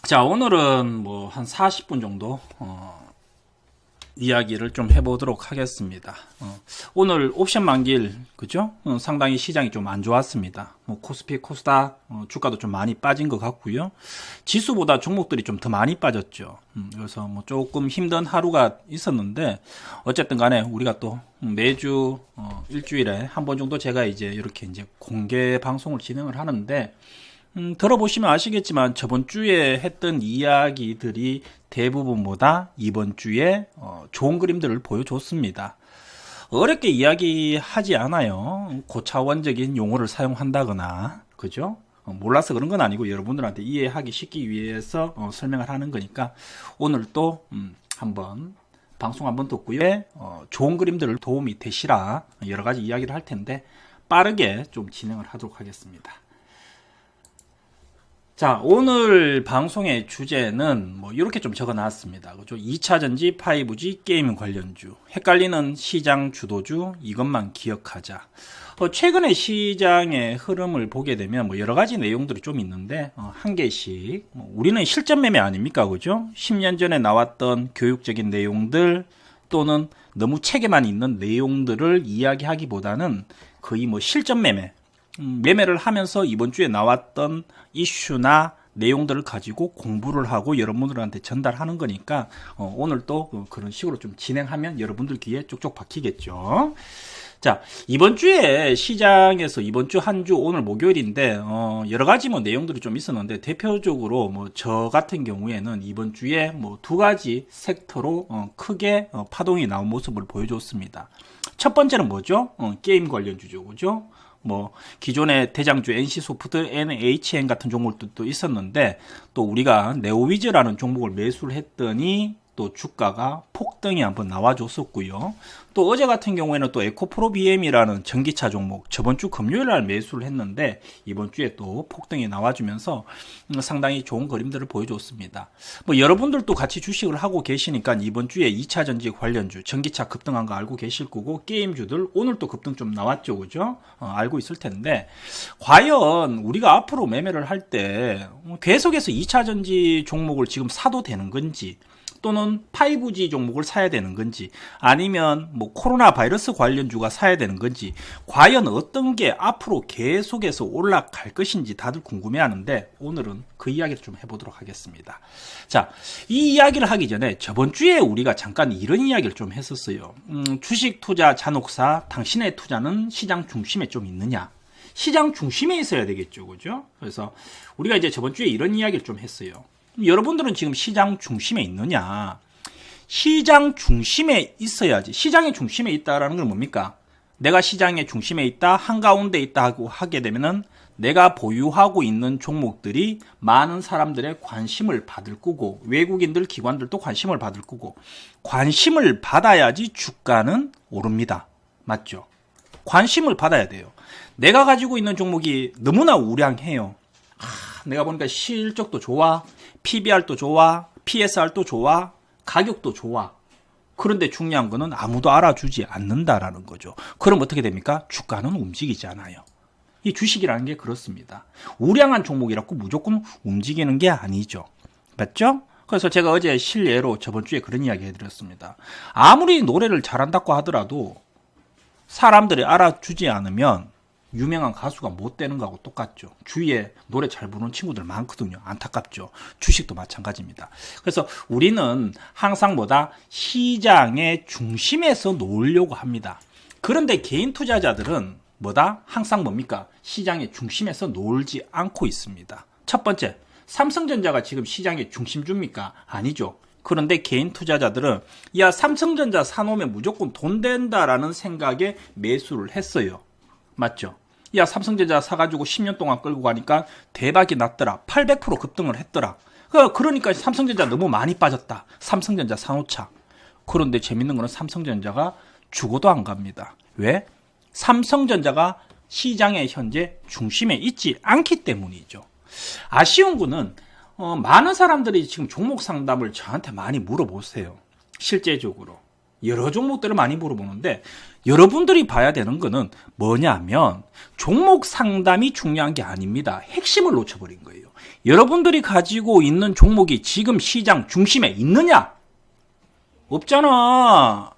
자, 오늘은 뭐 한 40분 정도 이야기를 좀 해보도록 하겠습니다. 오늘 옵션 만길 그죠? 상당히 시장이 좀 안 좋았습니다. 뭐 코스피, 코스닥 주가도 좀 많이 빠진 것 같고요. 지수보다 종목들이 좀 더 많이 빠졌죠. 그래서 뭐 조금 힘든 하루가 있었는데 어쨌든 간에 우리가 또 매주 일주일에 한 번 정도 제가 이렇게 공개 방송을 진행을 하는데 들어보시면 아시겠지만 저번 주에 했던 이야기들이 대부분보다 이번 주에 좋은 그림들을 보여줬습니다. 어렵게 이야기하지 않아요. 고차원적인 용어를 사용한다거나 그죠? 몰라서 그런 건 아니고 여러분들한테 이해하기 쉽기 위해서 설명을 하는 거니까 오늘 또 한번 방송 한번 듣고요. 좋은 그림들을 도움이 되시라 여러 가지 이야기를 할 텐데 빠르게 좀 진행을 하도록 하겠습니다. 자, 오늘 방송의 주제는 뭐 이렇게 좀 적어 놨습니다. 그죠? 2차전지, 5G, 게임 관련주, 헷갈리는 시장 주도주, 이것만 기억하자. 최근에 시장의 흐름을 보게 되면 뭐 여러 가지 내용들이 좀 있는데 한 개씩 우리는 실전 매매 아닙니까? 그죠? 10년 전에 나왔던 교육적인 내용들 또는 너무 책에만 있는 내용들을 이야기하기보다는 거의 뭐 실전 매매 매매를 하면서 이번 주에 나왔던 이슈나 내용들을 가지고 공부를 하고 여러분들한테 전달하는 거니까 오늘 또 그런 식으로 좀 진행하면 여러분들 귀에 쪽쪽 박히겠죠. 자, 이번 주에 시장에서 이번 주 한 주 오늘 목요일인데 여러 가지 뭐 내용들이 좀 있었는데 대표적으로 뭐 저 같은 경우에는 이번 주에 뭐 두 가지 섹터로 크게 파동이 나온 모습을 보여줬습니다. 첫 번째는 뭐죠? 게임 관련주죠, 그죠? 뭐 기존의 대장주 NC소프트, NHN 같은 종목들도 있었는데 또 우리가 네오위즈라는 종목을 매수를 했더니 또 주가가 폭등이 한번 나와줬었고요. 또 어제 같은 경우에는 또 에코프로 BM이라는 전기차 종목 저번 주 금요일 날 매수를 했는데 이번 주에 또 폭등이 나와주면서 상당히 좋은 그림들을 보여줬습니다. 뭐 여러분들도 같이 주식을 하고 계시니까 이번 주에 2차전지 관련주 전기차 급등한 거 알고 계실 거고 게임주들 오늘 또 급등 좀 나왔죠, 그죠? 알고 있을 텐데 과연 우리가 앞으로 매매를 할 때 계속해서 2차전지 종목을 지금 사도 되는 건지 또는 5G 종목을 사야 되는 건지 아니면 뭐 코로나 바이러스 관련주가 사야 되는 건지 과연 어떤 게 앞으로 계속해서 올라갈 것인지 다들 궁금해하는데 오늘은 그 이야기를 좀 해보도록 하겠습니다. 자, 이 이야기를 하기 전에 저번 주에 우리가 잠깐 이런 이야기를 좀 했었어요. 주식 투자 잔혹사 당신의 투자는 시장 중심에 좀 있느냐? 시장 중심에 있어야 되겠죠, 그죠? 그래서 우리가 이제 저번 주에 이런 이야기를 좀 했어요. 여러분들은 지금 시장 중심에 있느냐? 시장 중심에 있어야지. 시장의 중심에 있다라는 건 뭡니까? 내가 시장의 중심에 있다, 한가운데 있다 하고 하게 되면은 내가 보유하고 있는 종목들이 많은 사람들의 관심을 받을 거고 외국인들, 기관들도 관심을 받을 거고 관심을 받아야지 주가는 오릅니다. 맞죠? 관심을 받아야 돼요. 내가 가지고 있는 종목이 너무나 우량해요. 내가 보니까 실적도 좋아, PBR도 좋아, PSR도 좋아, 가격도 좋아. 그런데 중요한 거는 아무도 알아주지 않는다라는 거죠. 그럼 어떻게 됩니까? 주가는 움직이지 않아요. 이 주식이라는 게 그렇습니다. 우량한 종목이라고 무조건 움직이는 게 아니죠. 맞죠? 그래서 제가 어제 실례로 저번 주에 그런 이야기 해드렸습니다. 아무리 노래를 잘한다고 하더라도 사람들이 알아주지 않으면 유명한 가수가 못 되는 거하고 똑같죠. 주위에 노래 잘 부르는 친구들 많거든요. 안타깝죠. 주식도 마찬가지입니다. 그래서 우리는 항상 시장의 중심에서 놓으려고 합니다. 그런데 개인 투자자들은 항상 뭡니까? 시장의 중심에서 놀지 않고 있습니다. 첫 번째, 삼성전자가 지금 시장의 중심주입니까? 아니죠. 그런데 개인 투자자들은 야, 삼성전자 사놓으면 무조건 돈 된다라는 생각에 매수를 했어요. 맞죠? 야, 삼성전자 사가지고 10년 동안 끌고 가니까 대박이 났더라. 800% 급등을 했더라. 그러니까 삼성전자 너무 많이 빠졌다. 삼성전자 사놓자. 그런데 재밌는 거는 삼성전자가 죽어도 안 갑니다. 왜? 삼성전자가 시장의 현재 중심에 있지 않기 때문이죠. 아쉬운 거는 많은 사람들이 지금 종목 상담을 저한테 많이 물어보세요. 실제적으로. 여러 종목들을 많이 물어보는데 여러분들이 봐야 되는 거는 뭐냐면 종목 상담이 중요한 게 아닙니다. 핵심을 놓쳐버린 거예요. 여러분들이 가지고 있는 종목이 지금 시장 중심에 있느냐? 없잖아.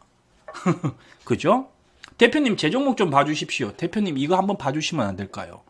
그죠? 대표님 제 종목 좀 봐주십시오. 대표님 이거 한번 봐주시면 안 될까요?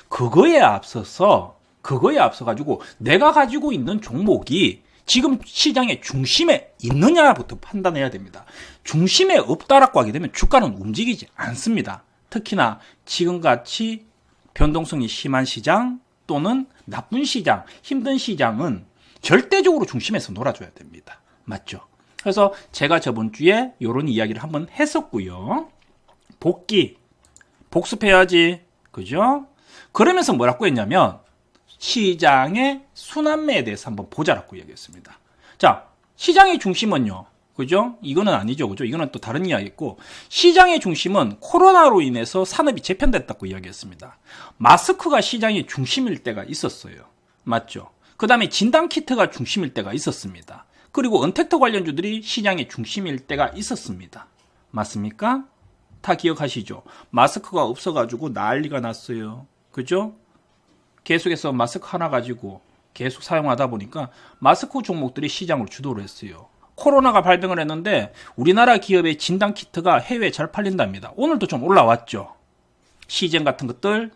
그거에 앞서가지고 내가 가지고 있는 종목이 지금 시장의 중심에 있느냐부터 판단해야 됩니다. 중심에 없다라고 하게 되면 주가는 움직이지 않습니다. 특히나 지금같이 변동성이 심한 시장 또는 나쁜 시장, 힘든 시장은 절대적으로 중심에서 놀아줘야 됩니다. 맞죠? 그래서 제가 저번 주에 이런 이야기를 한번 했었고요. 복습해야지. 그죠? 그러면서 뭐라고 했냐면 시장의 순환매에 대해서 한번 보자라고 이야기했습니다. 자, 시장의 중심은요. 그죠? 이거는 아니죠. 그죠? 이거는 또 다른 이야기고 시장의 중심은 코로나로 인해서 산업이 재편됐다고 이야기했습니다. 마스크가 시장의 중심일 때가 있었어요. 맞죠? 그 다음에 진단키트가 중심일 때가 있었습니다. 그리고 언택트 관련주들이 시장의 중심일 때가 있었습니다. 맞습니까? 다 기억하시죠? 마스크가 없어가지고 난리가 났어요. 그죠? 계속해서 마스크 하나 가지고 계속 사용하다 보니까 마스크 종목들이 시장을 주도를 했어요. 코로나가 발병을 했는데 우리나라 기업의 진단키트가 해외에 잘 팔린답니다. 오늘도 좀 올라왔죠. 시젠 같은 것들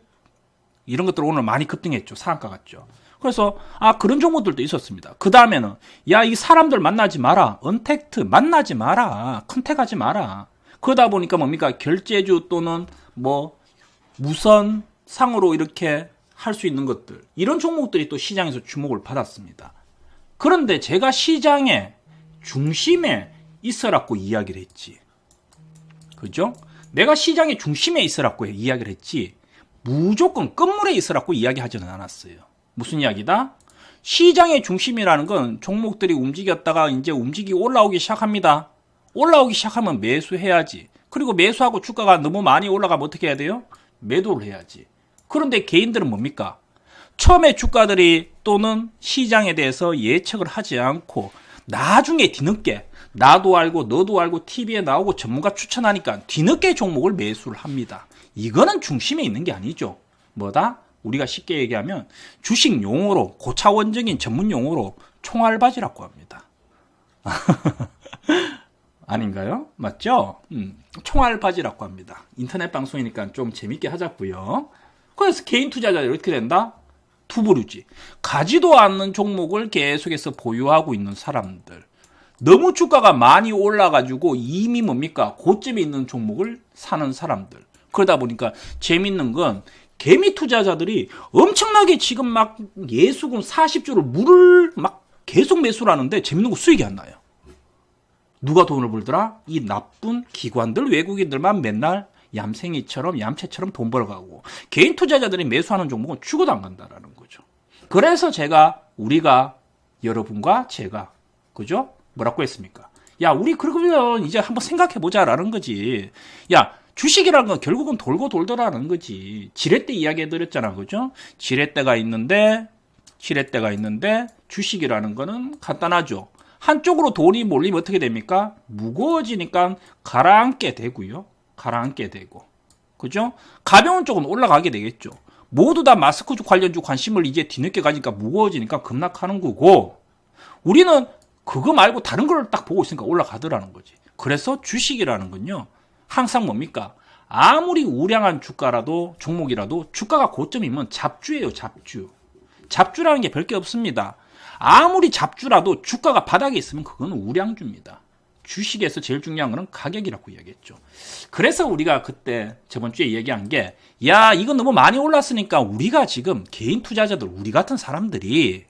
이런 것들 오늘 많이 급등했죠. 상한가 같죠. 그래서 그런 종목들도 있었습니다. 그 다음에는 이 사람들 만나지 마라. 언택트 만나지 마라. 컨택하지 마라. 그러다 보니까 뭡니까? 결제주 또는 무선 상으로 이렇게 할 수 있는 것들 이런 종목들이 또 시장에서 주목을 받았습니다. 그런데 제가 시장의 중심에 있으라고 이야기를 했지. 그죠? 내가 시장의 중심에 있으라고 이야기를 했지 무조건 끝물에 있으라고 이야기하지는 않았어요. 무슨 이야기다? 시장의 중심이라는 건 종목들이 움직였다가 이제 움직이고 올라오기 시작합니다. 올라오기 시작하면 매수해야지. 그리고 매수하고 주가가 너무 많이 올라가면 어떻게 해야 돼요? 매도를 해야지. 그런데 개인들은 뭡니까? 처음에 주가들이 또는 시장에 대해서 예측을 하지 않고 나중에 뒤늦게 나도 알고 너도 알고 TV에 나오고 전문가 추천하니까 뒤늦게 종목을 매수를 합니다. 이거는 중심에 있는 게 아니죠. 뭐다? 우리가 쉽게 얘기하면 주식 용어로 고차원적인 전문 용어로 총알바지라고 합니다. 아닌가요? 맞죠? 총알바지라고 합니다. 인터넷 방송이니까 좀 재밌게 하자고요. 그래서 개인 투자자들이 어떻게 된다? 투부류지. 가지도 않는 종목을 계속해서 보유하고 있는 사람들. 너무 주가가 많이 올라가지고 이미 뭡니까? 고점에 있는 종목을 사는 사람들. 그러다 보니까 재밌는 건 개미 투자자들이 엄청나게 지금 막 예수금 40주를 물을 막 계속 매수를 하는데 재밌는 거 수익이 안 나요. 누가 돈을 벌더라? 이 나쁜 기관들, 외국인들만 맨날 얌생이처럼 얌체처럼 돈 벌어가고 개인 투자자들이 매수하는 종목은 죽어도 안 간다라는 거죠. 그래서 우리가 여러분과 제가 그죠? 뭐라고 했습니까? 야, 우리 그러면 이제 한번 생각해보자라는 거지. 야, 주식이라는 건 결국은 돌고 돌더라는 거지. 지렛대 이야기 해드렸잖아. 그죠? 지렛대가 있는데 주식이라는 거는 간단하죠. 한쪽으로 돈이 몰리면 어떻게 됩니까? 무거워지니까 가라앉게 되고요. 가라앉게 되고. 그죠? 가벼운 쪽은 올라가게 되겠죠. 모두 다 마스크 관련주 관심을 이제 뒤늦게 가니까 무거워지니까 급락하는 거고, 우리는 그거 말고 다른 걸 딱 보고 있으니까 올라가더라는 거지. 그래서 주식이라는 건요, 항상 뭡니까? 아무리 우량한 주가라도, 종목이라도 주가가 고점이면 잡주예요, 잡주. 잡주라는 게 별게 없습니다. 아무리 잡주라도 주가가 바닥에 있으면 그건 우량주입니다. 주식에서 제일 중요한 거는 가격이라고 이야기했죠. 그래서 우리가 그때 저번 주에 얘기한 게, 야, 이거 너무 많이 올랐으니까 우리가 지금 개인 투자자들, 우리 같은 사람들이,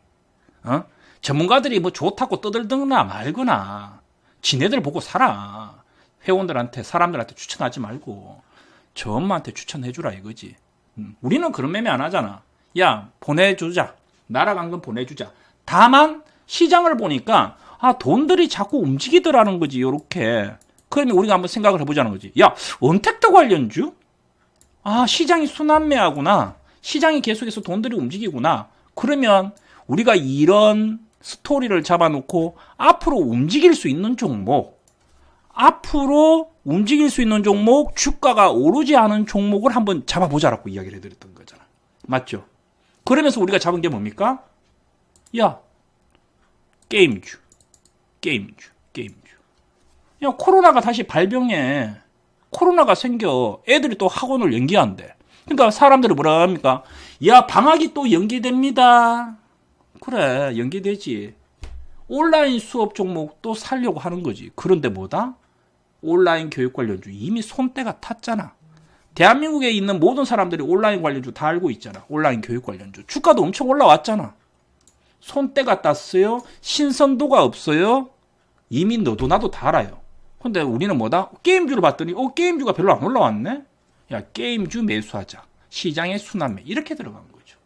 전문가들이 뭐 좋다고 떠들거나 말거나, 지네들 보고 사라. 회원들한테, 사람들한테 추천하지 말고, 저 엄마한테 추천해주라 이거지. 우리는 그런 매매 안 하잖아. 야, 보내주자. 날아간 건 보내주자. 다만, 시장을 보니까, 돈들이 자꾸 움직이더라는 거지, 요렇게. 그러면 우리가 한번 생각을 해보자는 거지. 야, 언택트 관련주? 시장이 순환매하구나. 시장이 계속해서 돈들이 움직이구나. 그러면 우리가 이런 스토리를 잡아놓고 앞으로 움직일 수 있는 종목, 앞으로 움직일 수 있는 종목, 주가가 오르지 않은 종목을 한번 잡아보자라고 이야기를 해드렸던 거잖아. 맞죠? 그러면서 우리가 잡은 게 뭡니까? 야, 게임주. 야, 코로나가 다시 발병해. 코로나가 생겨. 애들이 또 학원을 연기한대. 그러니까 사람들이 뭐라 합니까? 야, 방학이 또 연기됩니다. 그래, 연기되지. 온라인 수업 종목 또 살려고 하는 거지. 그런데 뭐다? 온라인 교육 관련주 이미 손때가 탔잖아. 대한민국에 있는 모든 사람들이 온라인 관련주 다 알고 있잖아. 온라인 교육 관련주. 주가도 엄청 올라왔잖아. 손때가 땄어요. 신선도가 없어요. 이미 너도 나도 다 알아요. 근데 우리는 뭐다? 게임주를 봤더니 게임주가 별로 안 올라왔네? 야, 게임주 매수하자. 시장의 순환매. 이렇게 들어간 거죠.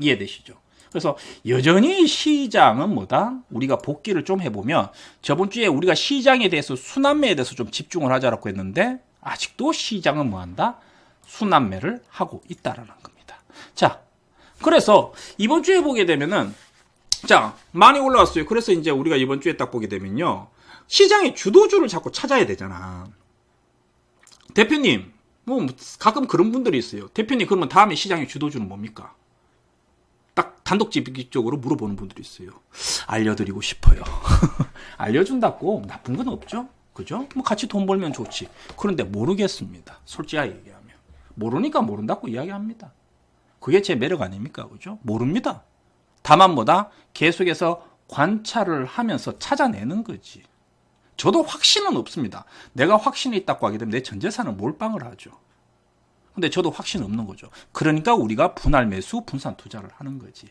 이해되시죠? 그래서 여전히 시장은 뭐다? 우리가 복기를 좀 해보면 저번 주에 우리가 시장에 대해서 순환매에 대해서 좀 집중을 하자라고 했는데 아직도 시장은 뭐한다? 순환매를 하고 있다라는 겁니다. 자, 그래서 이번 주에 보게 되면은 자, 많이 올라왔어요. 그래서 이제 우리가 이번 주에 딱 보게 되면요. 시장의 주도주를 자꾸 찾아야 되잖아. 대표님, 뭐 가끔 그런 분들이 있어요. 대표님, 그러면 다음에 시장의 주도주는 뭡니까? 딱 단독직입적으로 물어보는 분들이 있어요. 알려드리고 싶어요. 알려준다고 나쁜 건 없죠. 그죠? 뭐 같이 돈 벌면 좋지. 그런데 모르겠습니다. 솔직하게 얘기하면. 모르니까 모른다고 이야기합니다. 그게 제 매력 아닙니까? 그죠? 모릅니다. 다만 뭐다? 계속해서 관찰을 하면서 찾아내는 거지. 저도 확신은 없습니다. 내가 확신이 있다고 하게 되면 내 전 재산을 몰빵을 하죠. 근데 저도 확신 없는 거죠. 그러니까 우리가 분할 매수, 분산 투자를 하는 거지.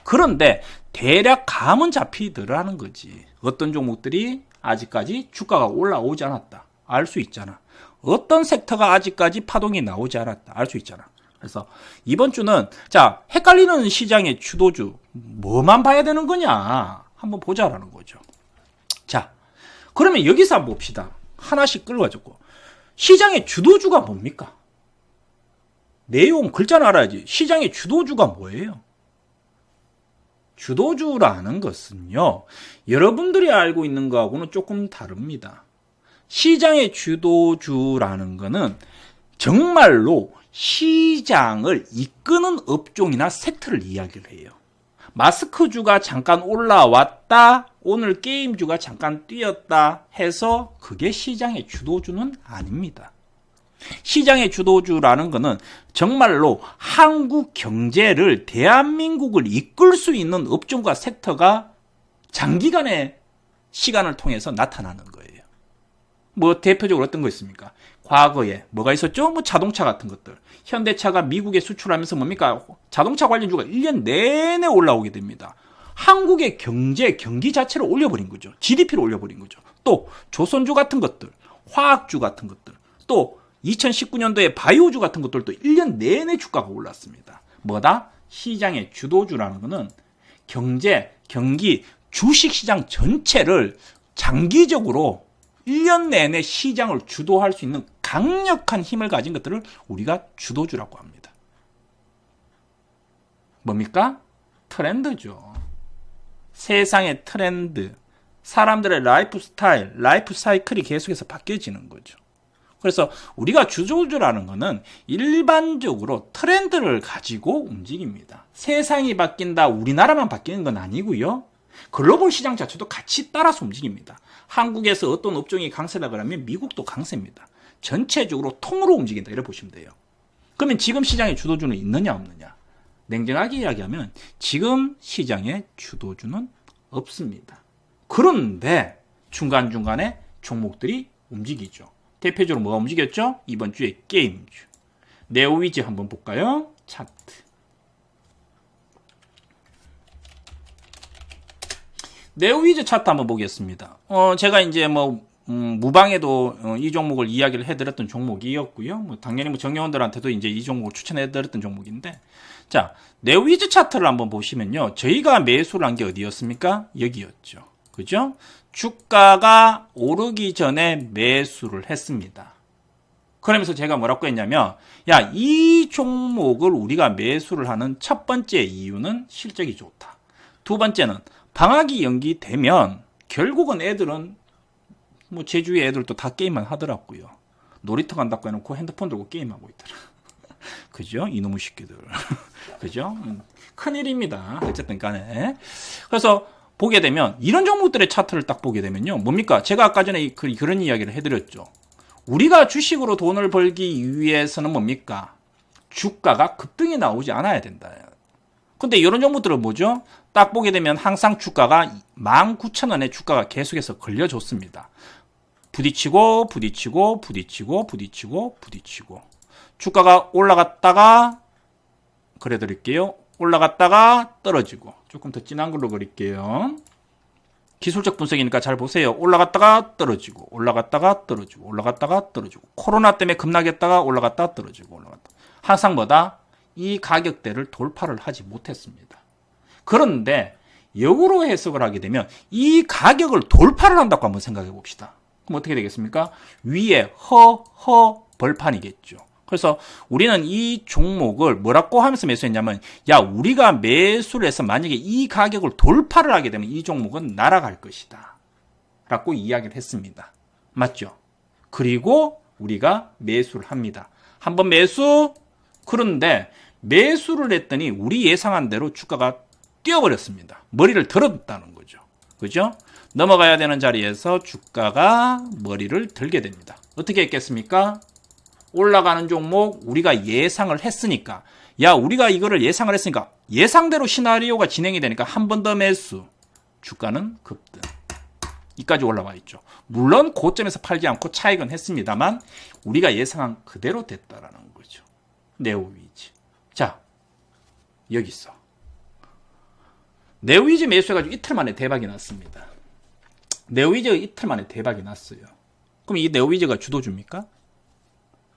그런데 대략 감은 잡히더라는 거지. 어떤 종목들이 아직까지 주가가 올라오지 않았다. 알 수 있잖아. 어떤 섹터가 아직까지 파동이 나오지 않았다. 알 수 있잖아. 그래서 이번 주는 자, 헷갈리는 시장의 주도주 뭐만 봐야 되는 거냐? 한번 보자라는 거죠. 자, 그러면 여기서 한번 봅시다. 하나씩 끌어가지고. 시장의 주도주가 뭡니까? 내용 글자는 알아야지. 시장의 주도주가 뭐예요? 주도주라는 것은요, 여러분들이 알고 있는 거하고는 조금 다릅니다. 시장의 주도주라는 거는 정말로 시장을 이끄는 업종이나 섹터를 이야기를 해요. 마스크주가 잠깐 올라왔다, 오늘 게임주가 잠깐 뛰었다 해서 그게 시장의 주도주는 아닙니다. 시장의 주도주라는 것은 정말로 한국 경제를, 대한민국을 이끌 수 있는 업종과 섹터가 장기간의 시간을 통해서 나타나는 거예요. 뭐 대표적으로 어떤 거 있습니까? 과거에 뭐가 있었죠? 뭐 자동차 같은 것들. 현대차가 미국에 수출하면서 뭡니까? 자동차 관련주가 1년 내내 올라오게 됩니다. 한국의 경기 자체를 올려버린 거죠. GDP를 올려버린 거죠. 또 조선주 같은 것들, 화학주 같은 것들, 또 2019년도에 바이오주 같은 것들도 1년 내내 주가가 올랐습니다. 뭐다? 시장의 주도주라는 것은 경기, 주식시장 전체를 장기적으로 1년 내내 시장을 주도할 수 있는 강력한 힘을 가진 것들을 우리가 주도주라고 합니다. 뭡니까? 트렌드죠. 세상의 트렌드, 사람들의 라이프 스타일, 라이프 사이클이 계속해서 바뀌어지는 거죠. 그래서 우리가 주도주라는 것은 일반적으로 트렌드를 가지고 움직입니다. 세상이 바뀐다, 우리나라만 바뀌는 건 아니고요. 글로벌 시장 자체도 같이 따라서 움직입니다. 한국에서 어떤 업종이 강세다 그러면 미국도 강세입니다. 전체적으로 통으로 움직인다 이렇게 보시면 돼요. 그러면 지금 시장의 주도주는 있느냐 없느냐? 냉정하게 이야기하면 지금 시장의 주도주는 없습니다. 그런데 중간중간에 종목들이 움직이죠. 대표적으로 뭐가 움직였죠? 이번 주에 게임주. 네오위즈 한번 볼까요? 차트. 네오위즈 차트 한번 보겠습니다. 제가 이제 무방에도 이 종목을 이야기를 해드렸던 종목이었고요. 당연히 정회원들한테도 이제 이 종목을 추천해드렸던 종목인데, 자, 네오위즈 차트를 한번 보시면요. 저희가 매수를 한 게 어디였습니까? 여기였죠. 그죠? 주가가 오르기 전에 매수를 했습니다. 그러면서 제가 뭐라고 했냐면, 야, 이 종목을 우리가 매수를 하는 첫 번째 이유는 실적이 좋다. 두 번째는 방학이 연기되면 결국은 애들은 뭐 제주의 애들도 다 게임만 하더라고요. 놀이터 간다고 해놓고 핸드폰 들고 게임하고 있더라. 그죠? 이놈의 새끼들. 그죠? 큰일입니다. 어쨌든 간에. 그래서 보게 되면 이런 종목들의 차트를 딱 보게 되면요. 뭡니까? 제가 아까 전에 그런 이야기를 해드렸죠. 우리가 주식으로 돈을 벌기 위해서는 뭡니까? 주가가 급등이 나오지 않아야 된다. 근데 이런 종목들은 뭐죠? 딱 보게 되면 항상 주가가 19,000원에 주가가 계속해서 걸려줬습니다. 부딪히고 부딪히고 부딪히고 부딪히고 부딪히고 주가가 올라갔다가 그려드릴게요. 올라갔다가 떨어지고 조금 더 진한 걸로 그릴게요. 기술적 분석이니까 잘 보세요. 올라갔다가 떨어지고 올라갔다가 떨어지고 올라갔다가 떨어지고 코로나 때문에 급락했다가 올라갔다가 떨어지고 올라갔다. 항상 뭐다? 이 가격대를 돌파를 하지 못했습니다. 그런데 역으로 해석을 하게 되면 이 가격을 돌파를 한다고 한번 생각해 봅시다. 그럼 어떻게 되겠습니까? 위에 벌판이겠죠. 그래서 우리는 이 종목을 뭐라고 하면서 매수했냐면 야 우리가 매수를 해서 만약에 이 가격을 돌파를 하게 되면 이 종목은 날아갈 것이다 라고 이야기를 했습니다. 맞죠? 그리고 우리가 매수를 합니다. 한번 매수. 그런데 매수를 했더니 우리 예상한 대로 주가가 뛰어버렸습니다. 머리를 들었다는 거죠. 그죠? 넘어가야 되는 자리에서 주가가 머리를 들게 됩니다. 어떻게 했겠습니까? 올라가는 종목 우리가 예상을 했으니까 야 우리가 이거를 예상을 했으니까 예상대로 시나리오가 진행이 되니까 한 번 더 매수. 주가는 급등. 이까지 올라와 있죠. 물론 고점에서 팔지 않고 차익은 했습니다만 우리가 예상한 그대로 됐다라는 거죠. 네오위즈. 자 여기 있어. 네오위즈 매수해가지고 이틀 만에 대박이 났습니다. 네오위즈가 이틀 만에 대박이 났어요. 그럼 이 네오위즈가 주도주입니까?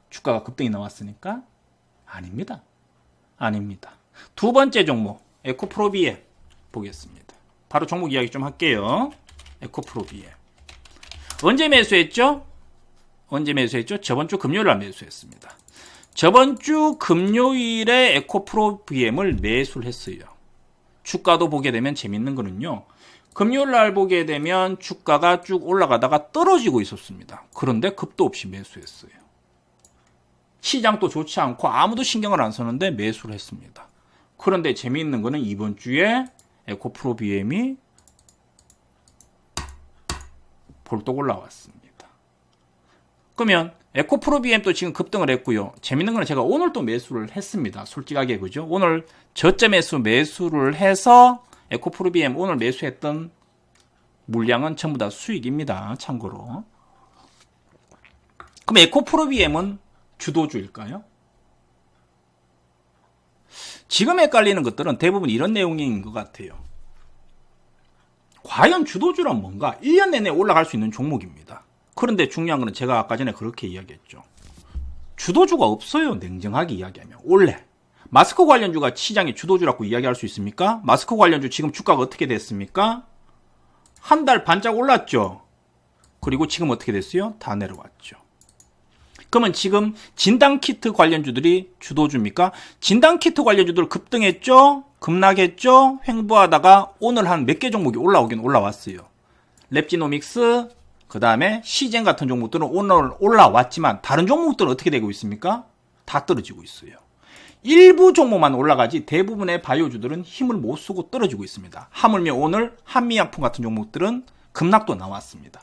주가가 급등이 나왔으니까? 아닙니다. 아닙니다. 두 번째 종목 에코프로비엠 보겠습니다. 바로 종목 이야기 좀 할게요. 에코프로비엠 언제 매수했죠? 언제 매수했죠? 저번 주 금요일날 매수했습니다. 저번 주 금요일에 에코프로비엠을 매수를 했어요. 주가도 보게 되면 재밌는 거는요. 금요일날 보게 되면 주가가 쭉 올라가다가 떨어지고 있었습니다. 그런데 급도 없이 매수했어요. 시장도 좋지 않고 아무도 신경을 안 쓰는데 매수를 했습니다. 그런데 재미있는 거는 이번 주에 에코프로비엠이 볼떡 올라왔습니다. 그러면 에코프로비엠도 지금 급등을 했고요. 재밌는 거는 제가 오늘 또 매수를 했습니다. 솔직하게 그죠? 오늘 저점 매수를 해서 에코프로비엠 오늘 매수했던 물량은 전부 다 수익입니다. 참고로. 그럼 에코프로비엠은 주도주일까요? 지금 헷갈리는 것들은 대부분 이런 내용인 것 같아요. 과연 주도주란 뭔가? 1년 내내 올라갈 수 있는 종목입니다. 그런데 중요한 거는 제가 아까 전에 그렇게 이야기했죠. 주도주가 없어요. 냉정하게 이야기하면. 원래 마스크 관련주가 시장의 주도주라고 이야기할 수 있습니까? 마스크 관련주 지금 주가가 어떻게 됐습니까? 한 달 반짝 올랐죠. 그리고 지금 어떻게 됐어요? 다 내려왔죠. 그러면 지금 진단키트 관련주들이 주도주입니까? 진단키트 관련주들 급등했죠? 급락했죠? 횡보하다가 오늘 한 몇 개 종목이 올라오긴 올라왔어요. 랩지노믹스, 그 다음에 시젠 같은 종목들은 오늘 올라왔지만 다른 종목들은 어떻게 되고 있습니까? 다 떨어지고 있어요. 일부 종목만 올라가지 대부분의 바이오주들은 힘을 못 쓰고 떨어지고 있습니다. 하물며 오늘 한미약품 같은 종목들은 급락도 나왔습니다.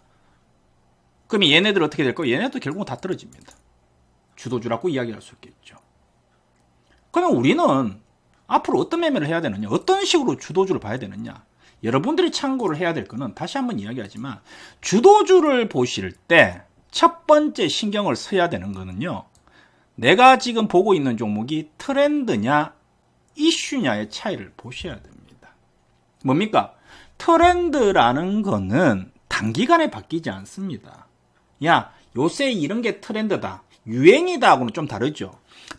그러면 얘네들 어떻게 될까요? 얘네도 결국은 다 떨어집니다. 주도주라고 이야기할 수 있겠죠. 그러면 우리는 앞으로 어떤 매매를 해야 되느냐? 어떤 식으로 주도주를 봐야 되느냐? 여러분들이 참고를 해야 될 거는 다시 한번 이야기하지만 주도주를 보실 때 첫 번째 신경을 써야 되는 거는요. 내가 지금 보고 있는 종목이 트렌드냐 이슈냐의 차이를 보셔야 됩니다. 뭡니까? 트렌드라는 거는 단기간에 바뀌지 않습니다. 야, 요새 이런 게 트렌드다. 유행이다 하고는 좀 다르죠.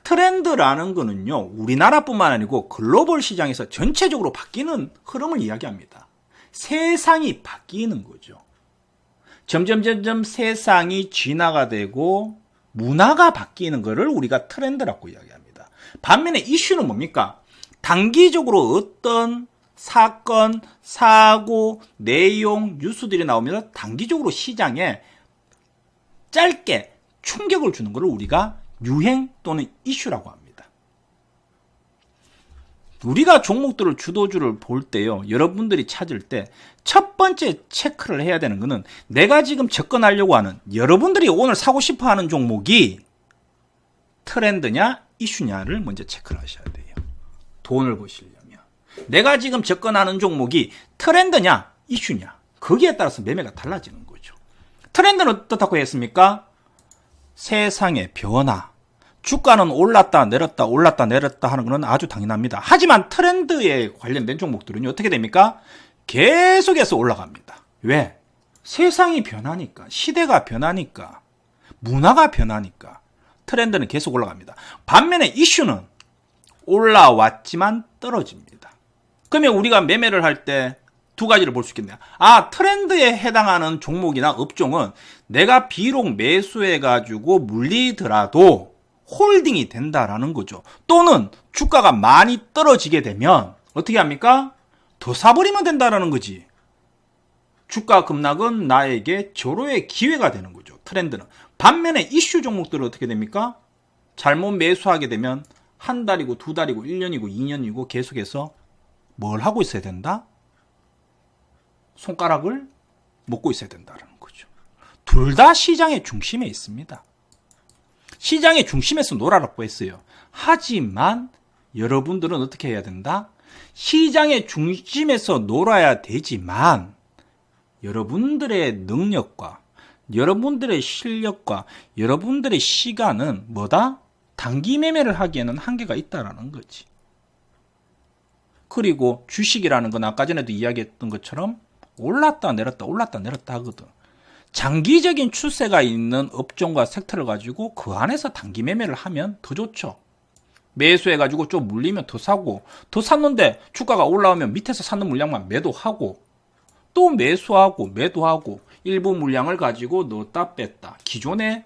트렌드라는 거는요. 우리나라뿐만 아니고 글로벌 시장에서 전체적으로 바뀌는 흐름을 이야기합니다. 세상이 바뀌는 거죠. 점점 세상이 진화가 되고 문화가 바뀌는 거를 우리가 트렌드라고 이야기합니다. 반면에 이슈는 뭡니까? 단기적으로 어떤 사건, 사고, 내용, 뉴스들이 나오면서 단기적으로 시장에 짧게 충격을 주는 것을 우리가 유행 또는 이슈라고 합니다. 우리가 종목들을 주도주를 볼 때요, 여러분들이 찾을 때 첫 번째 체크를 해야 되는 것은 내가 지금 접근하려고 하는, 여러분들이 오늘 사고 싶어 하는 종목이 트렌드냐 이슈냐를 먼저 체크를 하셔야 돼요. 돈을 버시려면 내가 지금 접근하는 종목이 트렌드냐 이슈냐, 거기에 따라서 매매가 달라지는 거죠. 트렌드는 어떻다고 했습니까? 세상의 변화, 주가는 올랐다 내렸다 올랐다 내렸다 하는 것은 아주 당연합니다. 하지만 트렌드에 관련된 종목들은요, 어떻게 됩니까? 계속해서 올라갑니다. 왜? 세상이 변하니까, 시대가 변하니까, 문화가 변하니까 트렌드는 계속 올라갑니다. 반면에 이슈는 올라왔지만 떨어집니다. 그러면 우리가 매매를 할 때 두 가지를 볼 수 있겠네요. 트렌드에 해당하는 종목이나 업종은 내가 비록 매수해가지고 물리더라도 홀딩이 된다라는 거죠. 또는 주가가 많이 떨어지게 되면 어떻게 합니까? 더 사버리면 된다라는 거지. 주가 급락은 나에게 절호의 기회가 되는 거죠. 트렌드는. 반면에 이슈 종목들은 어떻게 됩니까? 잘못 매수하게 되면 한 달이고 두 달이고 1년이고 2년이고 계속해서 뭘 하고 있어야 된다? 손가락을 먹고 있어야 된다는 거죠. 둘 다 시장의 중심에 있습니다. 시장의 중심에서 놀아라고 했어요. 하지만 여러분들은 어떻게 해야 된다? 시장의 중심에서 놀아야 되지만 여러분들의 능력과 여러분들의 실력과 여러분들의 시간은 뭐다? 단기 매매를 하기에는 한계가 있다라는 거지. 그리고 주식이라는 건 아까 전에도 이야기했던 것처럼 올랐다 내렸다 올랐다 내렸다 하거든. 장기적인 추세가 있는 업종과 섹터를 가지고 그 안에서 단기 매매를 하면 더 좋죠. 매수해가지고 좀 물리면 더 사고, 더 샀는데 주가가 올라오면 밑에서 사는 물량만 매도하고, 또 매수하고 매도하고, 일부 물량을 가지고 넣었다 뺐다. 기존의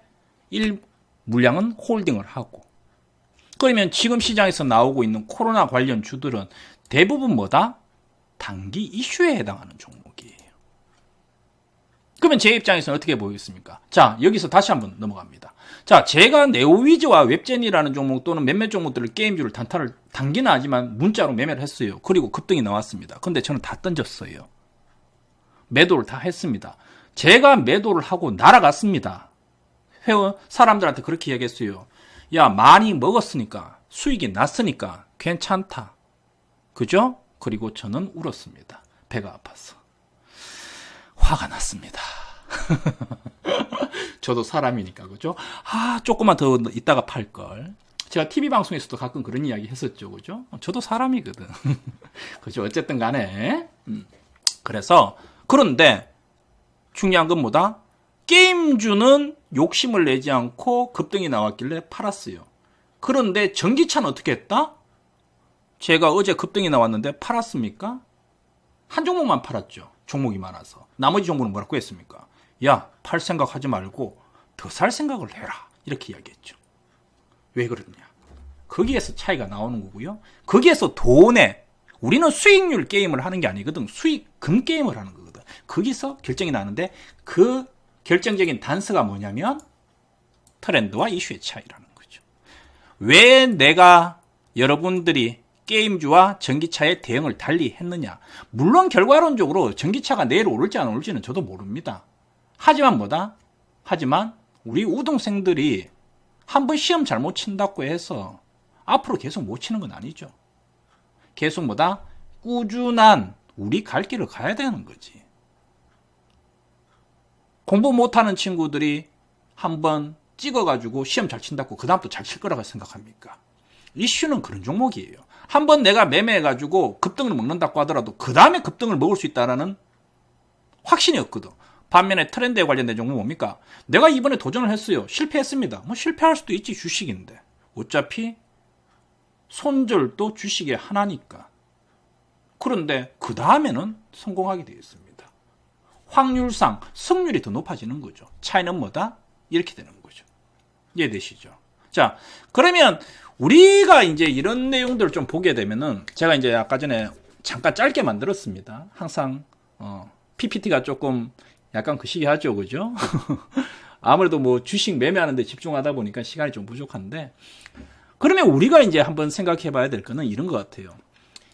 물량은 홀딩을 하고. 그러면 지금 시장에서 나오고 있는 코로나 관련 주들은 대부분 뭐다? 단기 이슈에 해당하는 종목이에요. 그러면 제 입장에서는 어떻게 보이겠습니까? 자, 여기서 다시 한번 넘어갑니다. 자, 제가 네오위즈와 웹젠이라는 종목 또는 몇몇 종목들을 게임주를 단타를 단기는 하지만 문자로 매매를 했어요. 그리고 급등이 나왔습니다. 근데 저는 다 던졌어요. 매도를 다 했습니다. 제가 매도를 하고 날아갔습니다. 회원 사람들한테 그렇게 얘기했어요. 야, 많이 먹었으니까 수익이 났으니까 괜찮다. 그죠? 그리고 저는 울었습니다. 배가 아파서. 화가 났습니다. 저도 사람이니까, 그죠? 조금만 더 이따가 팔걸. 제가 TV 방송에서도 가끔 그런 이야기 했었죠, 그죠? 저도 사람이거든. 그죠? 어쨌든 간에. 그래서, 그런데, 중요한 건 뭐다? 게임주는 욕심을 내지 않고 급등이 나왔길래 팔았어요. 그런데 전기차는 어떻게 했다? 제가 어제 급등이 나왔는데 팔았습니까? 한 종목만 팔았죠. 종목이 많아서. 나머지 종목은 뭐라고 했습니까? 야, 팔 생각하지 말고 더 살 생각을 해라. 이렇게 이야기했죠. 왜 그러냐? 거기에서 차이가 나오는 거고요. 거기에서 우리는 수익률 게임을 하는 게 아니거든. 수익금 게임을 하는 거거든. 거기서 결정이 나는데 그 결정적인 단서가 뭐냐면 트렌드와 이슈의 차이라는 거죠. 왜 내가 여러분들이 게임주와 전기차의 대응을 달리 했느냐. 물론 결과론적으로 전기차가 내일 오를지 안 오를지는 저도 모릅니다. 하지만 하지만 우리 우등생들이 한번 시험 잘못 친다고 해서 앞으로 계속 못 치는 건 아니죠. 계속 꾸준한 우리 갈 길을 가야 되는 거지. 공부 못하는 친구들이 한번 찍어가지고 시험 잘 친다고 그 다음부터 잘 칠 거라고 생각합니까? 이슈는 그런 종목이에요. 한번 내가 매매해가지고 급등을 먹는다고 하더라도 그 다음에 급등을 먹을 수 있다는 확신이 없거든. 반면에 트렌드에 관련된 종목은 뭡니까? 내가 이번에 도전을 했어요. 실패했습니다. 실패할 수도 있지, 주식인데. 어차피 손절도 주식의 하나니까. 그런데 그 다음에는 성공하게 되어 있습니다. 확률상 승률이 더 높아지는 거죠. 차이는 뭐다? 이렇게 되는 거죠. 이해되시죠? 자, 그러면 우리가 이제 이런 내용들을 좀 보게 되면은 제가 이제 아까 전에 잠깐 짧게 만들었습니다. 항상 PPT가 조금 약간 그 시기 하죠, 그죠? 아무래도 뭐 주식 매매하는 데 집중하다 보니까 시간이 좀 부족한데, 그러면 우리가 이제 한번 생각해 봐야 될 거는 이런 것 같아요.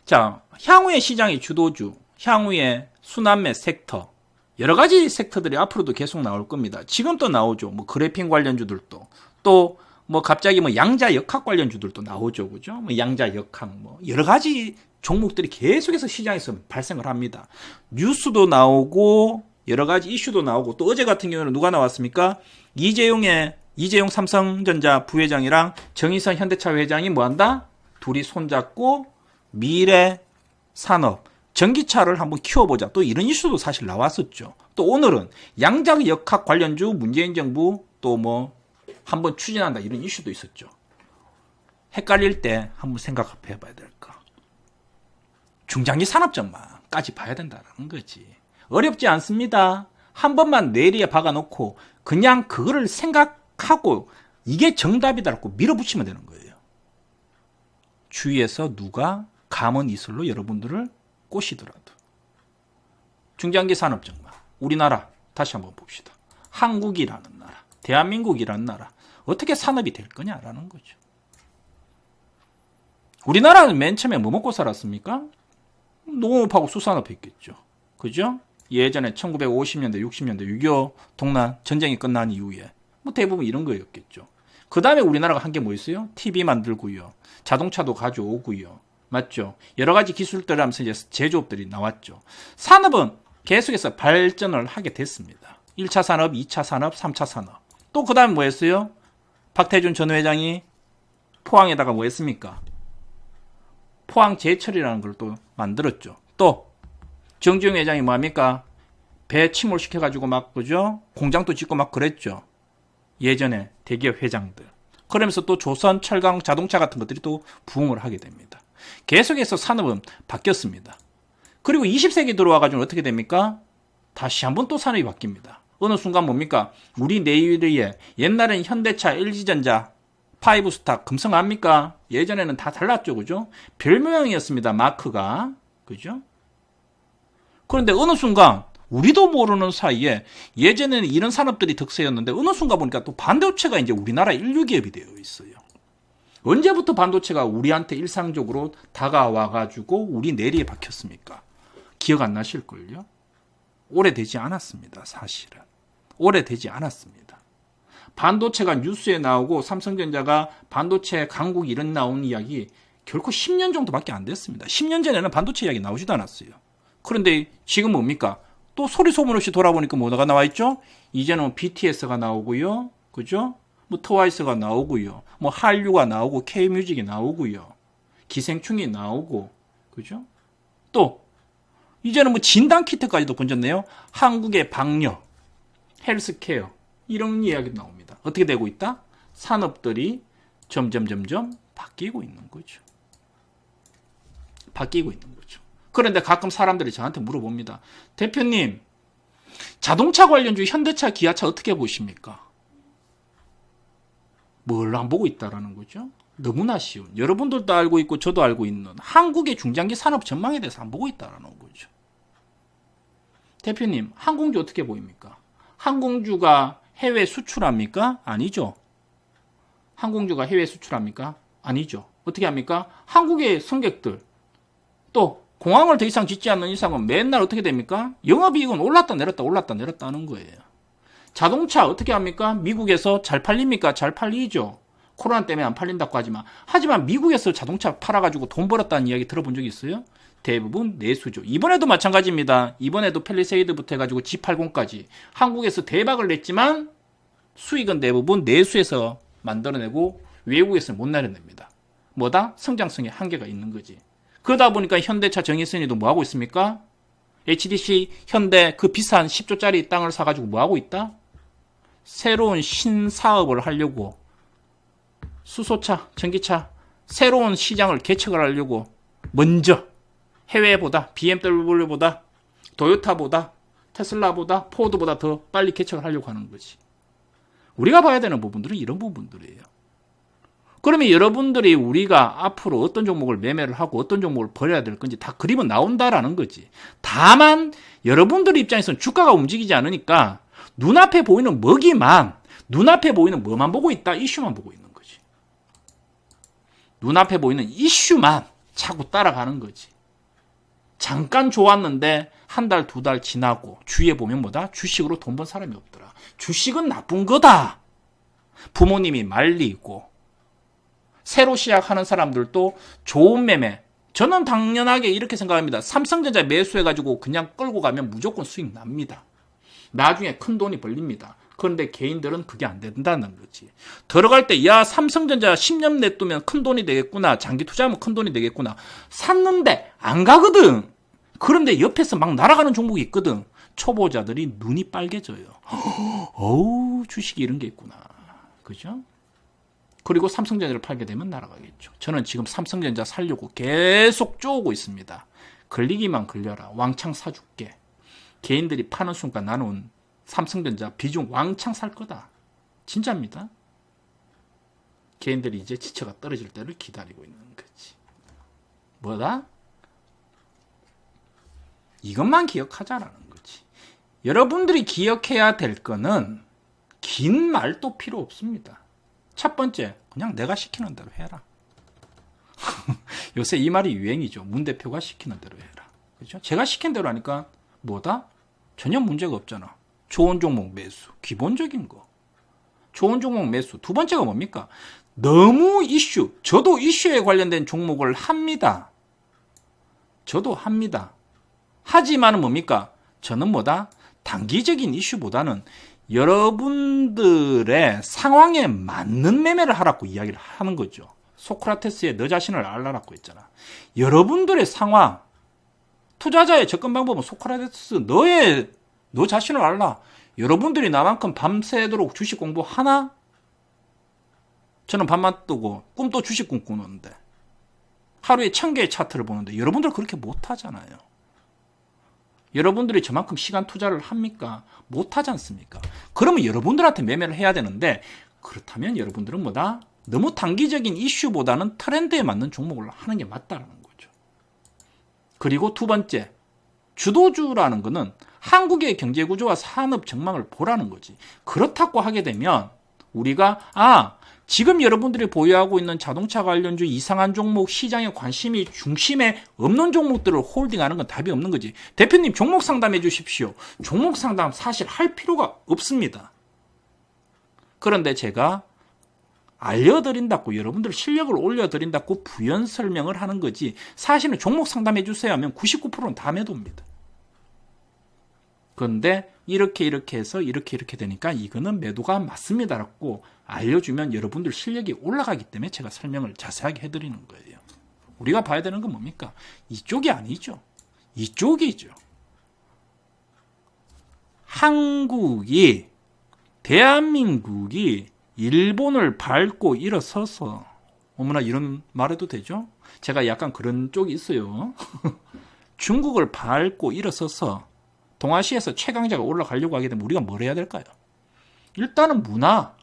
자, 향후의 시장의 주도주, 향후의 순환매 섹터, 여러 가지 섹터들이 앞으로도 계속 나올 겁니다. 지금 또 나오죠. 뭐 그래핀 관련주들도, 또 뭐 갑자기 뭐 양자 역학 관련주들도 나오죠. 그죠? 뭐 양자 역학, 뭐 여러 가지 종목들이 계속해서 시장에서 발생을 합니다. 뉴스도 나오고 여러 가지 이슈도 나오고, 또 어제 같은 경우는 누가 나왔습니까? 이재용 삼성전자 부회장이랑 정의선 현대차 회장이 뭐한다? 둘이 손잡고 미래 산업, 전기차를 한번 키워보자. 또 이런 이슈도 사실 나왔었죠. 또 오늘은 양자 역학 관련주 문재인 정부 또 뭐 한번 추진한다, 이런 이슈도 있었죠. 헷갈릴 때 한번 생각해 봐야 될까? 중장기 산업 전망까지 봐야 된다는 거지. 어렵지 않습니다. 한 번만 뇌리에 박아놓고 그냥 그거를 생각하고 이게 정답이다라고 밀어붙이면 되는 거예요. 주위에서 누가 감언 이설로 여러분들을 꼬시더라도. 중장기 산업 전망. 우리나라 다시 한번 봅시다. 한국이라는 나라, 대한민국이라는 나라, 어떻게 산업이 될 거냐라는 거죠. 우리나라는 맨 처음에 뭐 먹고 살았습니까? 농업하고 수산업 했겠죠. 그죠? 예전에 1950년대, 60년대 6.25 동란 전쟁이 끝난 이후에 뭐 대부분 이런 거였겠죠. 그 다음에 우리나라가 한 게 뭐 있어요? TV 만들고요. 자동차도 가져오고요. 맞죠? 여러 가지 기술들 하면서 이제 제조업들이 나왔죠. 산업은 계속해서 발전을 하게 됐습니다. 1차 산업, 2차 산업, 3차 산업. 또 그 다음에 뭐 했어요? 박태준 전 회장이 포항에다가 뭐 했습니까? 포항 제철이라는 걸 또 만들었죠. 또 정주영 회장이 뭐 합니까? 배 침몰시켜가지고 막, 그죠? 공장도 짓고 막 그랬죠. 예전에 대기업 회장들. 그러면서 또 조선, 철강, 자동차 같은 것들이 또 부흥을 하게 됩니다. 계속해서 산업은 바뀌었습니다. 그리고 20세기 들어와가지고 어떻게 됩니까? 다시 한번 또 산업이 바뀝니다. 어느 순간 뭡니까? 우리 내일에 옛날엔 현대차, LG전자, 파이브스타, 금성 압니까? 예전에는 다 달랐죠. 그죠? 별명이었습니다. 마크가. 그죠? 그런데 어느 순간 우리도 모르는 사이에 예전에는 이런 산업들이 득세였는데 어느 순간 보니까 또 반도체가 이제 우리나라 인류 기업이 되어 있어요. 언제부터 반도체가 우리한테 일상적으로 다가와가지고 우리 내리에 박혔습니까? 기억 안 나실걸요? 오래되지 않았습니다. 사실은. 오래되지 않았습니다. 반도체가 뉴스에 나오고 삼성전자가 반도체 강국 이런 나온 이야기 결코 10년 정도밖에 안 됐습니다. 10년 전에는 반도체 이야기 나오지도 않았어요. 그런데 지금 뭡니까? 또 소리 소문 없이 돌아보니까 뭐가 나와 있죠? 이제는 BTS가 나오고요. 그죠? 뭐 트와이스가 나오고요. 뭐 한류가 나오고 K뮤직이 나오고요. 기생충이 나오고. 그죠? 또 이제는 뭐 진단 키트까지도 번졌네요. 한국의 방역, 헬스케어 이런 이야기 나옵니다. 어떻게 되고 있다? 산업들이 점점 바뀌고 있는 거죠. 바뀌고 있는 거죠. 그런데 가끔 사람들이 저한테 물어봅니다. 대표님, 자동차 관련주 현대차, 기아차 어떻게 보십니까? 뭘 안 보고 있다라는 거죠. 너무나 쉬운, 여러분들도 알고 있고 저도 알고 있는 한국의 중장기 산업 전망에 대해서 안 보고 있다라는 거죠. 대표님, 항공주 어떻게 보입니까? 항공주가 해외 수출합니까? 아니죠. 항공주가 해외 수출합니까? 아니죠. 어떻게 합니까? 한국의 승객들, 또 공항을 더 이상 짓지 않는 이상은 맨날 어떻게 됩니까? 영업이익은 올랐다 내렸다 하는 거예요. 자동차 어떻게 합니까? 미국에서 잘 팔립니까? 잘 팔리죠. 코로나 때문에 안 팔린다고 하지만 미국에서 자동차 팔아가지고 돈 벌었다는 이야기 들어본 적 있어요? 대부분 내수죠. 이번에도 마찬가지입니다. 이번에도 펠리세이드부터 해가지고 G80까지 한국에서 대박을 냈지만 수익은 대부분 내수에서 만들어내고 외국에서 못 내려냅니다. 뭐다? 성장성에 한계가 있는 거지. 그러다 보니까 현대차 정의선이도 뭐하고 있습니까? HDC 현대 그 비싼 10조짜리 땅을 사가지고 뭐하고 있다? 새로운 신사업을 하려고, 수소차, 전기차 새로운 시장을 개척을 하려고 먼저 해외보다, BMW보다, 도요타보다, 테슬라보다, 포드보다 더 빨리 개척을 하려고 하는 거지. 우리가 봐야 되는 부분들은 이런 부분들이에요. 그러면 여러분들이 우리가 앞으로 어떤 종목을 매매를 하고 어떤 종목을 버려야 될 건지 다 그림은 나온다라는 거지. 다만 여러분들 입장에서는 주가가 움직이지 않으니까 눈앞에 보이는 먹이만, 눈앞에 보이는 뭐만 보고 있다? 이슈만 보고 있는 거지. 눈앞에 보이는 이슈만 차고 따라가는 거지. 잠깐 좋았는데 한 달, 두 달 지나고 주위에 보면 뭐다? 주식으로 돈 번 사람이 없더라. 주식은 나쁜 거다. 부모님이 말리고 새로 시작하는 사람들도 좋은 매매. 저는 당연하게 이렇게 생각합니다. 삼성전자 매수해가지고 그냥 끌고 가면 무조건 수익 납니다. 나중에 큰 돈이 벌립니다. 그런데 개인들은 그게 안 된다는 거지. 들어갈 때 야 삼성전자 10년 냅두면 큰 돈이 되겠구나. 장기 투자하면 큰 돈이 되겠구나. 샀는데 안 가거든. 그런데 옆에서 막 날아가는 종목이 있거든. 초보자들이 눈이 빨개져요. 어우 주식이 이런 게 있구나. 그죠? 그리고 삼성전자를 팔게 되면 날아가겠죠. 저는 지금 삼성전자 살려고 계속 쪼고 있습니다. 걸리기만 걸려라. 왕창 사줄게. 개인들이 파는 순간 나는 삼성전자 비중 왕창 살 거다. 진짜입니다. 개인들이 이제 지쳐가 떨어질 때를 기다리고 있는 거지. 뭐다? 이것만 기억하자라는 거지. 여러분들이 기억해야 될 거는 긴 말도 필요 없습니다. 첫 번째, 그냥 내가 시키는 대로 해라. 요새 이 말이 유행이죠. 문 대표가 시키는 대로 해라. 그렇죠? 제가 시킨 대로 하니까 뭐다? 전혀 문제가 없잖아. 좋은 종목 매수. 기본적인 거. 좋은 종목 매수. 두 번째가 뭡니까? 너무 이슈. 저도 이슈에 관련된 종목을 합니다. 저도 합니다. 하지만은 뭡니까? 저는 뭐다? 단기적인 이슈보다는 여러분들의 상황에 맞는 매매를 하라고 이야기를 하는 거죠. 소크라테스의 너 자신을 알라라고 했잖아. 여러분들의 상황, 투자자의 접근 방법은 소크라테스 너 자신을 알라. 여러분들이 나만큼 밤새도록 주식 공부하나? 저는 밤만 뜨고 꿈도 주식 꿈꾸는데 하루에 1000개의 차트를 보는데 여러분들 그렇게 못하잖아요. 여러분들이 저만큼 시간 투자를 합니까? 못하지 않습니까? 그러면 여러분들한테 매매를 해야 되는데 그렇다면 여러분들은 뭐다? 너무 단기적인 이슈보다는 트렌드에 맞는 종목을 하는 게 맞다는 거죠. 그리고 두 번째, 주도주라는 거는 한국의 경제구조와 산업 전망을 보라는 거지. 그렇다고 하게 되면 우리가 지금 여러분들이 보유하고 있는 자동차 관련주 이상한 종목 시장에 관심이 중심에 없는 종목들을 홀딩하는 건 답이 없는 거지. 대표님 종목 상담해 주십시오. 종목 상담 사실 할 필요가 없습니다. 그런데 제가 알려드린다고 여러분들 실력을 올려드린다고 부연 설명을 하는 거지 사실은 종목 상담해 주세요 하면 99%는 다 매도입니다. 그런데 이렇게 해서 이렇게 되니까 이거는 매도가 맞습니다라고 알려주면 여러분들 실력이 올라가기 때문에 제가 설명을 자세하게 해드리는 거예요. 우리가 봐야 되는 건 뭡니까? 이쪽이 아니죠. 이쪽이죠. 대한민국이 일본을 밟고 일어서서 어머나 이런 말해도 되죠? 제가 약간 그런 쪽이 있어요. 중국을 밟고 일어서서 동아시아에서 최강자가 올라가려고 하게 되면 우리가 뭘 해야 될까요? 일단은 문화.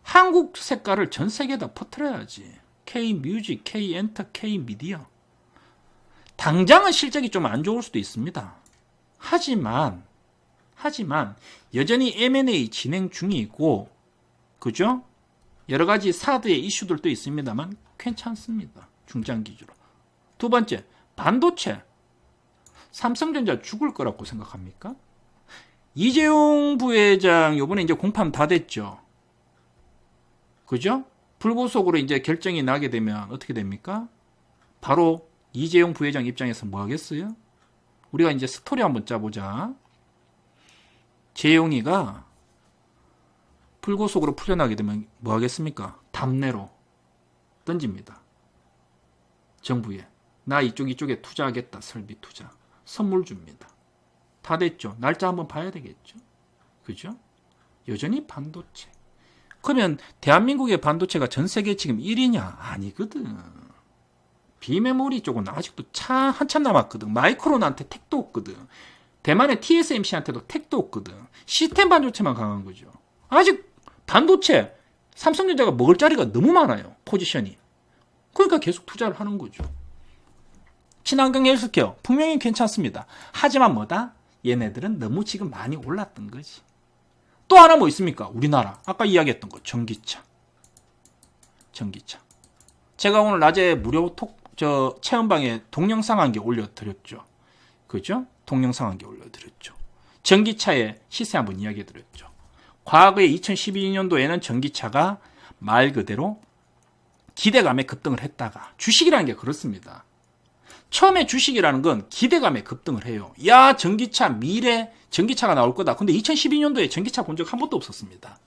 한국 색깔을 전 세계에다 퍼뜨려야지. K-뮤직, K-엔터, K-미디어. 당장은 실적이 좀 안 좋을 수도 있습니다. 하지만 여전히 M&A 진행 중이고 그죠? 여러 가지 사드의 이슈들도 있습니다만 괜찮습니다. 중장기주로. 두 번째, 반도체. 삼성전자 죽을 거라고 생각합니까? 이재용 부회장 요번에 이제 공판 다 됐죠. 그죠? 불구속으로 이제 결정이 나게 되면 어떻게 됩니까? 바로 이재용 부회장 입장에서 뭐 하겠어요? 우리가 이제 스토리 한번 짜보자. 재용이가 불구속으로 풀려나게 되면 뭐 하겠습니까? 답례로 던집니다. 정부에. 나 이쪽에 투자하겠다. 설비 투자. 선물 줍니다. 다 됐죠. 날짜 한번 봐야 되겠죠. 그죠? 여전히 반도체. 그러면 대한민국의 반도체가 전 세계 지금 1위냐? 아니거든. 비메모리 쪽은 아직도 한참 남았거든. 마이크론한테 택도 없거든. 대만의 TSMC한테도 택도 없거든. 시스템 반도체만 강한 거죠. 아직 반도체 삼성전자가 먹을 자리가 너무 많아요. 포지션이. 그러니까 계속 투자를 하는 거죠. 친환경 헬스케어 분명히 괜찮습니다. 하지만 뭐다? 얘네들은 너무 지금 많이 올랐던 거지. 또 하나 뭐 있습니까? 우리나라 아까 이야기했던 거 전기차. 제가 오늘 낮에 무료 체험방에 동영상 한 개 올려드렸죠. 그죠? 동영상 한 개 올려드렸죠. 전기차의 시세 한번 이야기해드렸죠. 과거에 2012년도에는 전기차가 말 그대로 기대감에 급등을 했다가, 주식이라는 게 그렇습니다. 처음에 주식이라는 건 기대감에 급등을 해요. 야, 전기차, 미래 전기차가 나올 거다. 근데 2012년도에 전기차 본 적 한 번도 없었습니다.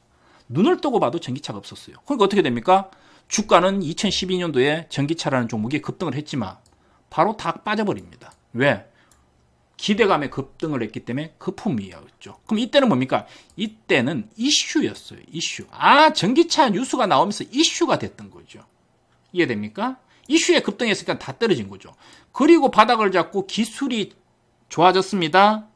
눈을 뜨고 봐도 전기차가 없었어요. 그러니까 어떻게 됩니까? 주가는 2012년도에 전기차라는 종목이 급등을 했지만 바로 다 빠져버립니다. 왜? 기대감에 급등을 했기 때문에 거품이었죠. 그럼 이때는 뭡니까? 이때는 이슈였어요. 이슈. 전기차 뉴스가 나오면서 이슈가 됐던 거죠. 이해됩니까? 이슈에 급등했으니까 다 떨어진 거죠. 그리고 바닥을 잡고 기술이 좋아졌습니다.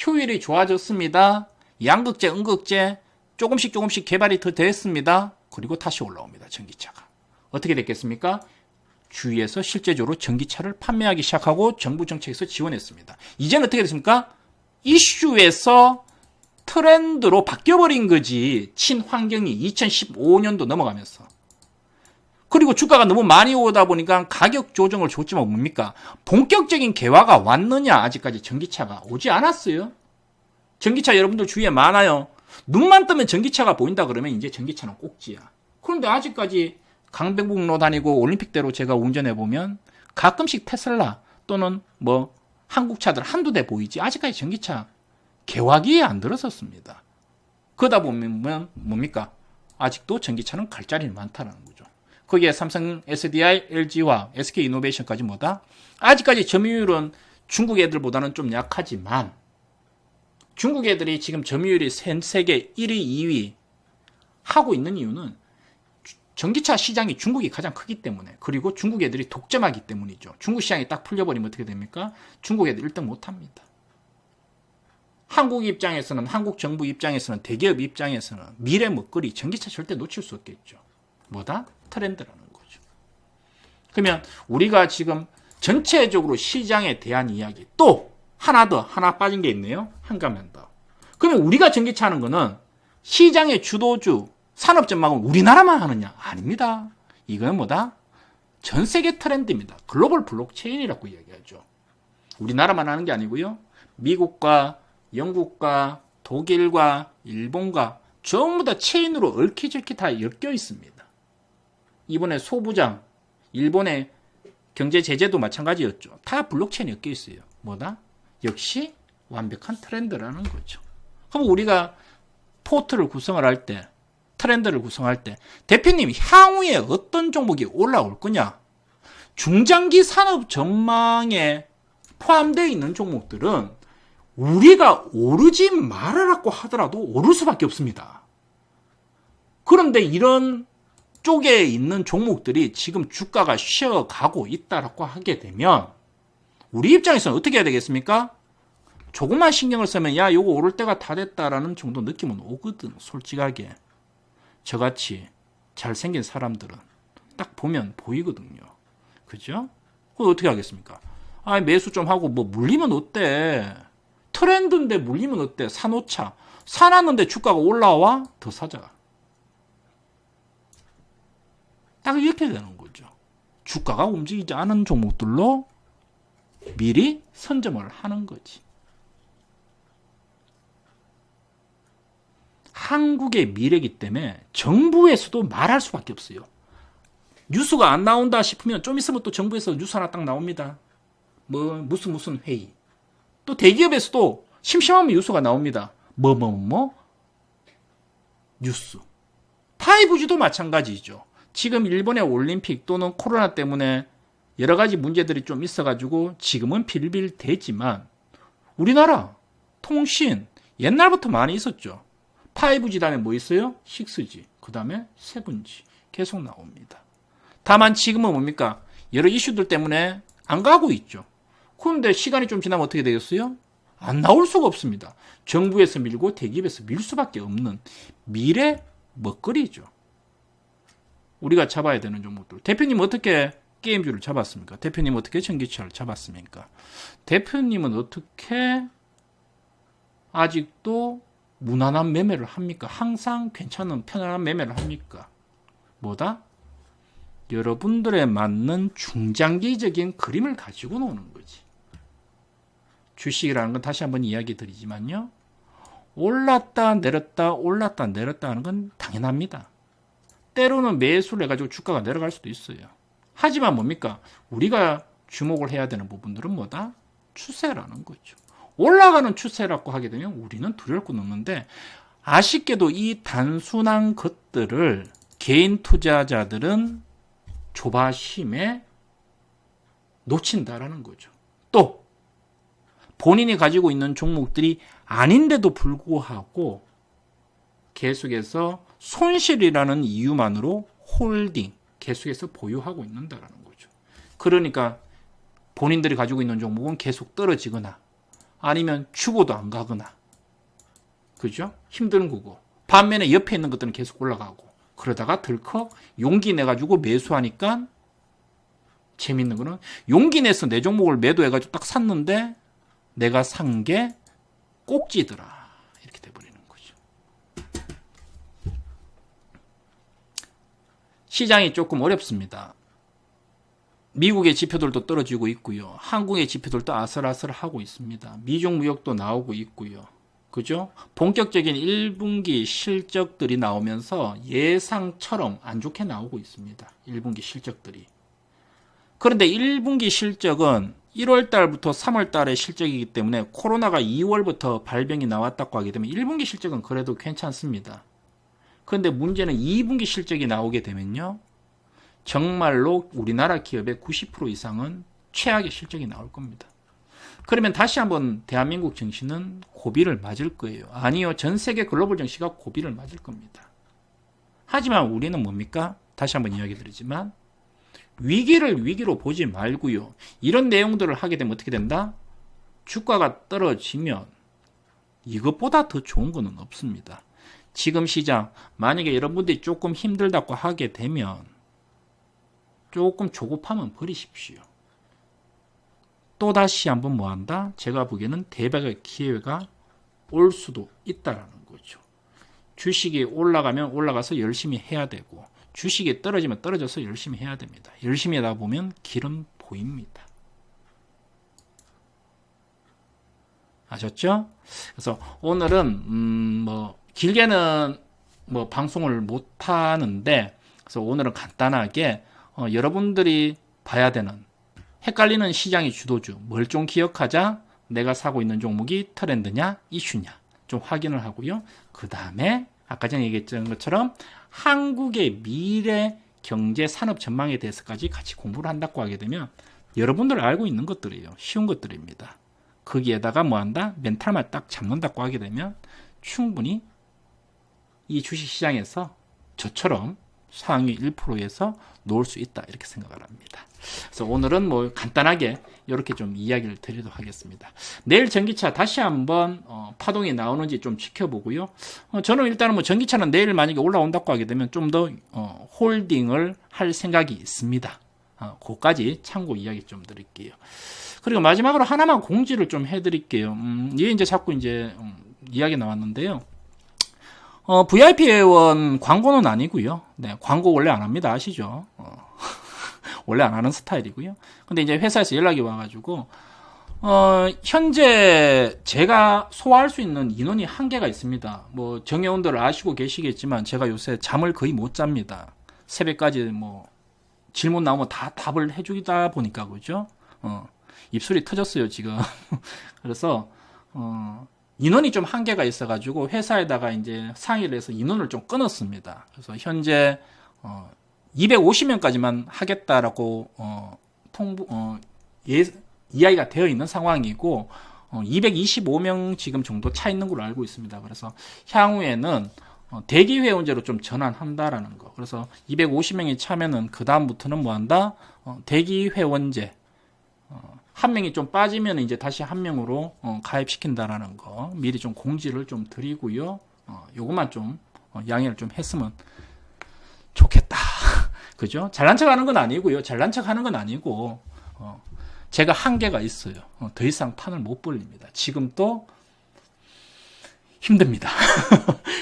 효율이 좋아졌습니다. 양극재, 음극재 조금씩 개발이 더 됐습니다. 그리고 다시 올라옵니다. 전기차가. 어떻게 됐겠습니까? 주위에서 실제적으로 전기차를 판매하기 시작하고 정부 정책에서 지원했습니다. 이제는 어떻게 됐습니까? 이슈에서 트렌드로 바뀌어버린 거지. 친환경이 2015년도 넘어가면서. 그리고 주가가 너무 많이 오다 보니까 가격 조정을 줬지만 뭡니까? 본격적인 개화가 왔느냐? 아직까지 전기차가 오지 않았어요. 전기차 여러분들 주위에 많아요. 눈만 뜨면 전기차가 보인다 그러면 이제 전기차는 꼭지야. 그런데 아직까지 강변북로 다니고 올림픽대로 제가 운전해보면 가끔씩 테슬라 또는 뭐 한국차들 한두 대 보이지 아직까지 전기차 개화기에 안 들어섰습니다. 그러다 보면 뭡니까? 아직도 전기차는 갈 자리는 많다는 거죠. 거기에 삼성, SDI, LG와 SK이노베이션까지 뭐다? 아직까지 점유율은 중국 애들보다는 좀 약하지만 중국 애들이 지금 점유율이 세계 1위, 2위 하고 있는 이유는 전기차 시장이 중국이 가장 크기 때문에, 그리고 중국 애들이 독점하기 때문이죠. 중국 시장이 딱 풀려버리면 어떻게 됩니까? 중국 애들 1등 못합니다. 한국 입장에서는, 한국 정부 입장에서는, 대기업 입장에서는 미래 먹거리 전기차 절대 놓칠 수 없겠죠. 뭐다? 트렌드라는 거죠. 그러면 우리가 지금 전체적으로 시장에 대한 이야기, 또 하나 빠진 게 있네요. 한 가면 더. 그러면 우리가 전기차 하는 거는 시장의 주도주, 산업 전망은 우리나라만 하느냐? 아닙니다. 이건 뭐다? 전 세계 트렌드입니다. 글로벌 블록체인이라고 이야기하죠. 우리나라만 하는 게 아니고요. 미국과 영국과 독일과 일본과 전부 다 체인으로 얽히저얽히 다 엮여 있습니다. 이번에 소부장, 일본의 경제 제재도 마찬가지였죠. 다 블록체인이 엮여 있어요. 뭐다? 역시 완벽한 트렌드라는 거죠. 그럼 우리가 포트를 구성을 할 때, 트렌드를 구성할 때, 대표님 향후에 어떤 종목이 올라올 거냐? 중장기 산업 전망에 포함되어 있는 종목들은 우리가 오르지 말아라고 하더라도 오를 수밖에 없습니다. 그런데 이런 쪽에 있는 종목들이 지금 주가가 쉬어가고 있다라고 하게 되면 우리 입장에서는 어떻게 해야 되겠습니까? 조금만 신경을 쓰면 야, 요거 오를 때가 다 됐다라는 정도 느낌은 오거든. 솔직하게 저같이 잘생긴 사람들은 딱 보면 보이거든요. 그죠? 그럼 어떻게 하겠습니까? 매수 좀 하고 뭐 물리면 어때? 트렌드인데 물리면 어때? 사놓자. 사놨는데 주가가 올라와? 더 사자. 딱 이렇게 되는 거죠. 주가가 움직이지 않은 종목들로 미리 선점을 하는 거지. 한국의 미래이기 때문에 정부에서도 말할 수밖에 없어요. 뉴스가 안 나온다 싶으면 좀 있으면 또 정부에서 뉴스 하나 딱 나옵니다. 뭐 무슨 회의. 또 대기업에서도 심심하면 뉴스가 나옵니다. 뉴스. 5G도 마찬가지죠. 지금 일본의 올림픽 또는 코로나 때문에 여러 가지 문제들이 좀 있어가지고 지금은 빌빌대지만 우리나라 통신 옛날부터 많이 있었죠. 5G 다음에 뭐 있어요? 6G, 그 다음에 7G 계속 나옵니다. 다만 지금은 뭡니까? 여러 이슈들 때문에 안 가고 있죠. 그런데 시간이 좀 지나면 어떻게 되겠어요? 안 나올 수가 없습니다. 정부에서 밀고 대기업에서 밀 수밖에 없는 미래 먹거리죠. 우리가 잡아야 되는 종목들. 대표님 어떻게 게임주를 잡았습니까? 대표님 어떻게 전기차를 잡았습니까? 대표님은 어떻게 아직도 무난한 매매를 합니까? 항상 괜찮은 편안한 매매를 합니까? 뭐다? 여러분들에 맞는 중장기적인 그림을 가지고 노는 거지. 주식이라는 건 다시 한번 이야기 드리지만요. 올랐다 내렸다 올랐다 내렸다 하는 건 당연합니다. 때로는 매수를 해가지고 주가가 내려갈 수도 있어요. 하지만 뭡니까? 우리가 주목을 해야 되는 부분들은 뭐다? 추세라는 거죠. 올라가는 추세라고 하게 되면 우리는 두려울 건 없는데 아쉽게도 이 단순한 것들을 개인 투자자들은 조바심에 놓친다라는 거죠. 또 본인이 가지고 있는 종목들이 아닌데도 불구하고 계속해서 손실이라는 이유만으로 홀딩, 계속해서 보유하고 있는다라는 거죠. 그러니까 본인들이 가지고 있는 종목은 계속 떨어지거나 아니면 주고도 안 가거나, 그죠? 힘든 거고. 반면에 옆에 있는 것들은 계속 올라가고. 그러다가 덜컥 용기 내가지고 매수하니까 재밌는 거는 용기 내서 내 종목을 매도해가지고 딱 샀는데 내가 산 게 꼭지더라. 이렇게 돼버리는 거죠. 시장이 조금 어렵습니다. 미국의 지표들도 떨어지고 있고요. 한국의 지표들도 아슬아슬하고 있습니다. 미중 무역도 나오고 있고요. 그죠? 본격적인 1분기 실적들이 나오면서 예상처럼 안 좋게 나오고 있습니다. 1분기 실적들이. 그런데 1분기 실적은 1월 달부터 3월 달의 실적이기 때문에 코로나가 2월부터 발병이 나왔다고 하게 되면 1분기 실적은 그래도 괜찮습니다. 그런데 문제는 2분기 실적이 나오게 되면요. 정말로 우리나라 기업의 90% 이상은 최악의 실적이 나올 겁니다. 그러면 다시 한번 대한민국 증시는 고비를 맞을 거예요. 아니요. 전 세계 글로벌 증시가 고비를 맞을 겁니다. 하지만 우리는 뭡니까? 다시 한번 이야기 드리지만 위기를 위기로 보지 말고요. 이런 내용들을 하게 되면 어떻게 된다? 주가가 떨어지면 이것보다 더 좋은 거는 없습니다. 지금 시장 만약에 여러분들이 조금 힘들다고 하게 되면 조금 조급하면 버리십시오. 또다시 한번 뭐한다? 제가 보기에는 대박의 기회가 올 수도 있다라는 거죠. 주식이 올라가면 올라가서 열심히 해야 되고 주식이 떨어지면 떨어져서 열심히 해야 됩니다. 열심히 하다 보면 길은 보입니다. 아셨죠? 그래서 오늘은 길게는 방송을 못 하는데 그래서 오늘은 간단하게 여러분들이 봐야 되는 헷갈리는 시장의 주도주 뭘 좀 기억하자. 내가 사고 있는 종목이 트렌드냐 이슈냐 좀 확인을 하고요. 그 다음에 아까 전에 얘기했던 것처럼 한국의 미래 경제 산업 전망에 대해서까지 같이 공부를 한다고 하게 되면 여러분들 알고 있는 것들이에요. 쉬운 것들입니다. 거기에다가 뭐한다? 멘탈만 딱 잡는다고 하게 되면 충분히 이 주식시장에서 저처럼 상위 1%에서 놓을 수 있다 이렇게 생각을 합니다. 그래서 오늘은 간단하게 이렇게 좀 이야기를 드리도록 하겠습니다. 내일 전기차 다시 한번 파동이 나오는지 좀 지켜보고요. 저는 일단은 전기차는 내일 만약에 올라온다고 하게 되면 좀 더 홀딩을 할 생각이 있습니다. 그까지 참고 이야기 좀 드릴게요. 그리고 마지막으로 하나만 공지를 좀 해드릴게요. 이게 이제 자꾸 이야기 나왔는데요. VIP 회원 광고는 아니고요. 네, 광고 원래 안 합니다. 아시죠? 원래 안 하는 스타일이고요. 근데 이제 회사에서 연락이 와가지고 현재 제가 소화할 수 있는 인원이 한계가 있습니다. 정회원들 아시고 계시겠지만 제가 요새 잠을 거의 못 잡니다. 새벽까지 질문 나오면 다 답을 해주다 보니까 그죠? 입술이 터졌어요 지금. 그래서 인원이 좀 한계가 있어가지고 회사에다가 이제 상의를 해서 인원을 좀 끊었습니다. 그래서 현재 250명까지만 하겠다라고 이야기가 되어 있는 상황이고 225명 지금 정도 차 있는 걸로 알고 있습니다. 그래서 향후에는 대기 회원제로 좀 전환한다라는 거. 그래서 250명이 차면은 그 다음부터는 뭐한다? 대기 회원제. 한 명이 좀 빠지면 이제 다시 한 명으로 가입시킨다라는 거 미리 좀 공지를 좀 드리고요. 요것만 좀 양해를 좀 했으면 좋겠다. 그죠? 잘난 척 하는 건 아니고요. 잘난 척 하는 건 아니고 제가 한계가 있어요. 더 이상 판을 못 벌립니다. 지금 또 힘듭니다.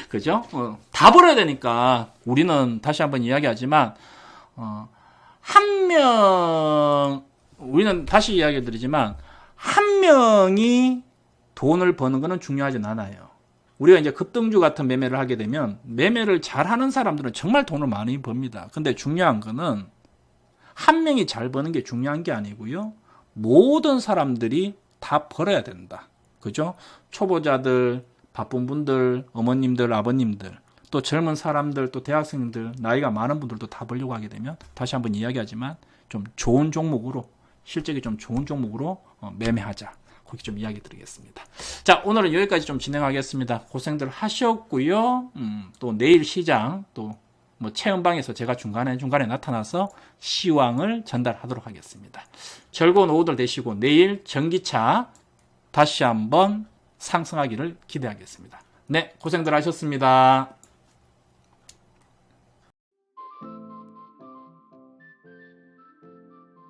그죠? 다 벌어야 되니까 우리는 다시 한번 이야기하지만 우리는 다시 이야기 드리지만 한 명이 돈을 버는 거는 중요하진 않아요. 우리가 이제 급등주 같은 매매를 하게 되면 매매를 잘하는 사람들은 정말 돈을 많이 법니다. 근데 중요한 거는 한 명이 잘 버는 게 중요한 게 아니고요. 모든 사람들이 다 벌어야 된다. 그죠? 초보자들, 바쁜 분들, 어머님들, 아버님들, 또 젊은 사람들, 또 대학생들, 나이가 많은 분들도 다 벌려고 하게 되면 다시 한번 이야기하지만 좀 좋은 종목으로, 실적이 좀 좋은 종목으로 매매하자. 그렇게 좀 이야기 드리겠습니다. 자, 오늘은 여기까지 좀 진행하겠습니다. 고생들 하셨고요. 또 내일 시장, 또 뭐 체험방에서 제가 중간에 나타나서 시황을 전달하도록 하겠습니다. 즐거운 오후들 되시고 내일 전기차 다시 한번 상승하기를 기대하겠습니다. 네, 고생들 하셨습니다.